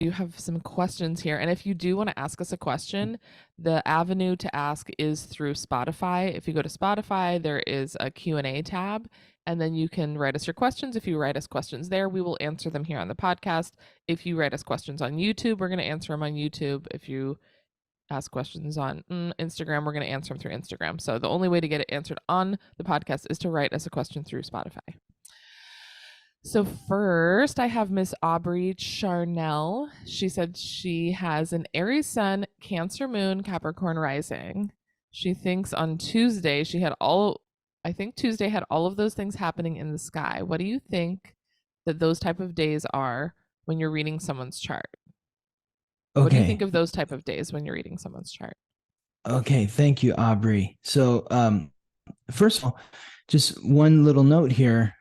You have some questions here. And if you do want to ask us a question, the avenue to ask is through Spotify. If you go to Spotify, there is a Q&A tab, and then you can write us your questions. If you write us questions there, we will answer them here on the podcast. If you write us questions on YouTube, we're going to answer them on YouTube. If you ask questions on Instagram, we're going to answer them through Instagram. So the only way to get it answered on the podcast is to write us a question through Spotify. So first, I have Miss Aubrey Charnell. She said she has an Aries Sun, Cancer Moon, Capricorn Rising. She thinks on Tuesday she had all. I think Tuesday had all of those things happening in the sky. What do you think that those type of days are when you're reading someone's chart? What do you think Okay. of those type of days when you're reading someone's chart? Okay. Thank you, Aubrey. So, first of all, just one little note here.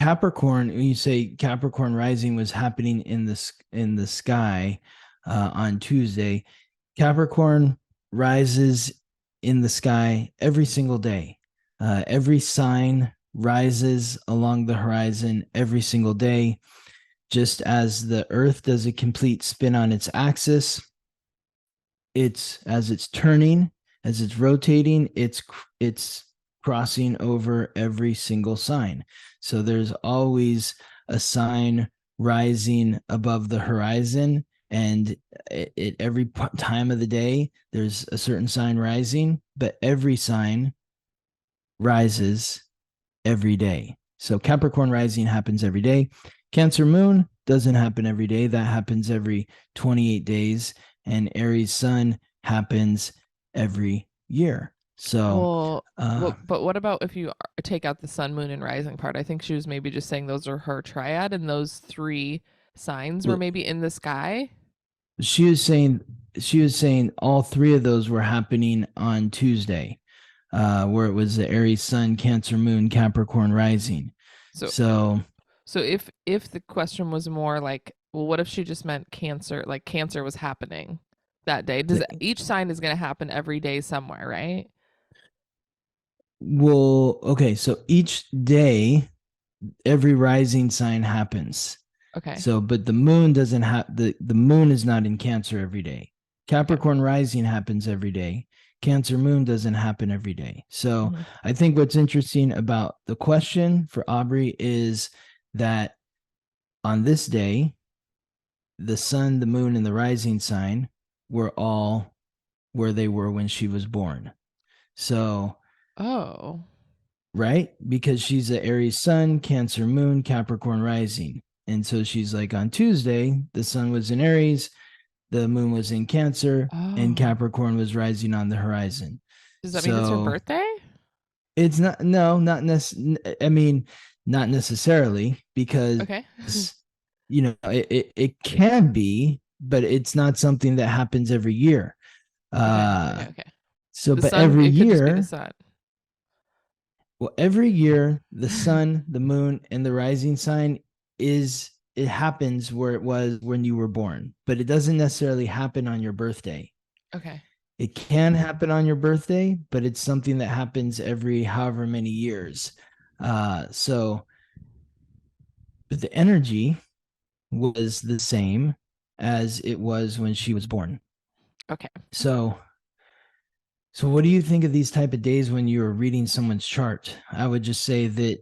Capricorn, when you say Capricorn rising was happening in the sky on Tuesday, Capricorn rises in the sky every single day. Every sign rises along the horizon every single day, just as the Earth does a complete spin on its axis. It's as it's turning, as it's rotating, it's crossing over every single sign. So there's always a sign rising above the horizon, and at every time of the day there's a certain sign rising, but every sign rises every day. So Capricorn rising happens every day. Cancer moon doesn't happen every day. That happens every 28 days. And Aries sun happens every year. So, Well, uh, but what about if you take out the sun, moon, and rising part? I think she was maybe just saying those are her triad, and those three signs were but maybe in the sky. she was saying she was saying all three of those were happening on Tuesday, where it was the Aries sun, Cancer moon, Capricorn rising. So, So so if the question was more like, well, what if she just meant cancer? Like cancer was happening that day. Does the, each sign is going to happen every day somewhere, right? well, okay. So each day, every rising sign happens. Okay. So, but the moon doesn't have the moon is not in Cancer every day. Okay. Capricorn rising happens every day. Cancer moon doesn't happen every day. So, Hmm. I think what's interesting about the question for Aubrey is that on this day, the sun, the moon, and the rising sign were all where they were when she was born. So, Oh. right? Because she's a Aries sun, Cancer moon, Capricorn rising. And so she's like, on Tuesday, the sun was in Aries, the moon was in Cancer, and Oh. Capricorn was rising on the horizon. Does that mean it's her So birthday? it's not, no, not necessarily. I mean, not necessarily, because, Okay. it can be, but it's not something that happens every year. Okay. Uh, Okay. Okay. so, The but sun, every it could just be the year, sun. Well, every year the sun, the moon, and the rising sign is it happens where it was when you were born, but it doesn't necessarily happen on your birthday. Okay. It can happen on your birthday, but it's something that happens every however many years. So, but the energy was the same as it was when she was born. Okay. So, so what do you think of these type of days when you're reading someone's chart? I would just say that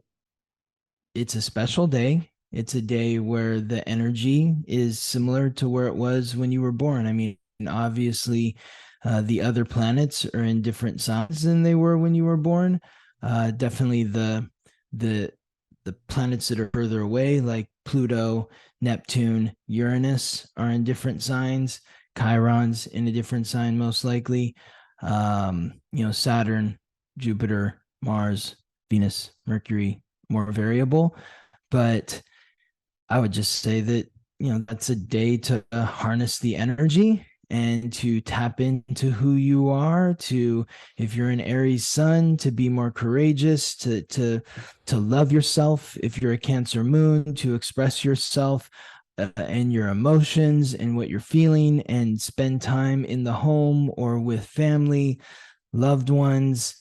it's a special day. It's a day where the energy is similar to where it was when you were born. I mean, obviously, the other planets are in different signs than they were when you were born. Definitely the the planets that are further away, like Pluto, Neptune, Uranus, are in different signs. Chiron's in a different sign, most likely. Saturn, Jupiter, Mars, Venus, Mercury, more variable. But I would just say that, that's a day to harness the energy and to tap into who you are, to, if you're an Aries sun, to be more courageous, to love yourself. If you're a Cancer moon, to express yourself, and your emotions and what you're feeling, and spend time in the home or with family, loved ones,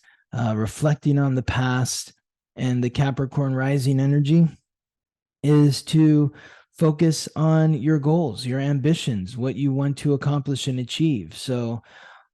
reflecting on the past. And the Capricorn rising energy is to focus on your goals, your ambitions, what you want to accomplish and achieve. So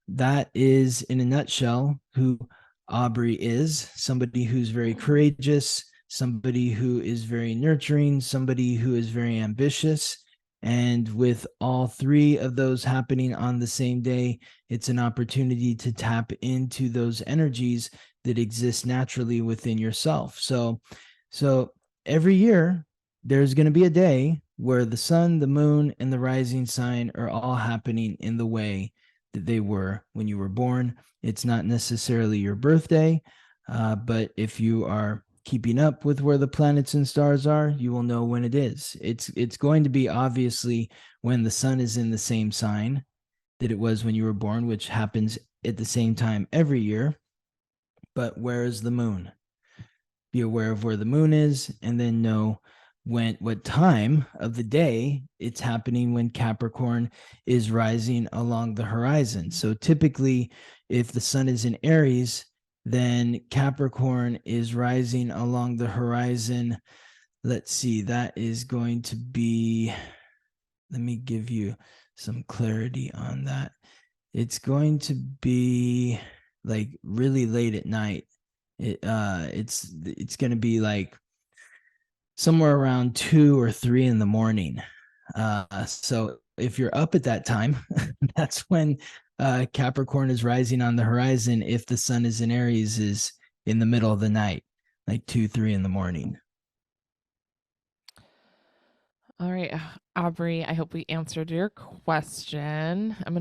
that is, in a nutshell, who Aubrey is: somebody who's very courageous, somebody who is very nurturing, somebody who is very ambitious. And with all three of those happening on the same day, it's an opportunity to tap into those energies that exist naturally within yourself. So every year, there's going to be a day where the sun, the moon, and the rising sign are all happening in the way that they were when you were born. It's not necessarily your birthday, but if you are keeping up with where the planets and stars are, you will know when it is. It's going to be obviously when the sun is in the same sign that it was when you were born, which happens at the same time every year. But where is the moon? Be aware of where the moon is, and then know what time of the day it's happening when Capricorn is rising along the horizon. So typically, if the sun is in Aries, then Capricorn is rising along the horizon. Let's see, that is going to be, let me give you some clarity on that. It's going to be like really late at night. It's going to be like somewhere around 2 or 3 in the morning. So if you're up at that time, that's when Capricorn is rising on the horizon. If the sun is in Aries, is in the middle of the night, like 2, 3 in the morning. All right, Aubrey, I hope we answered your question. I'm going to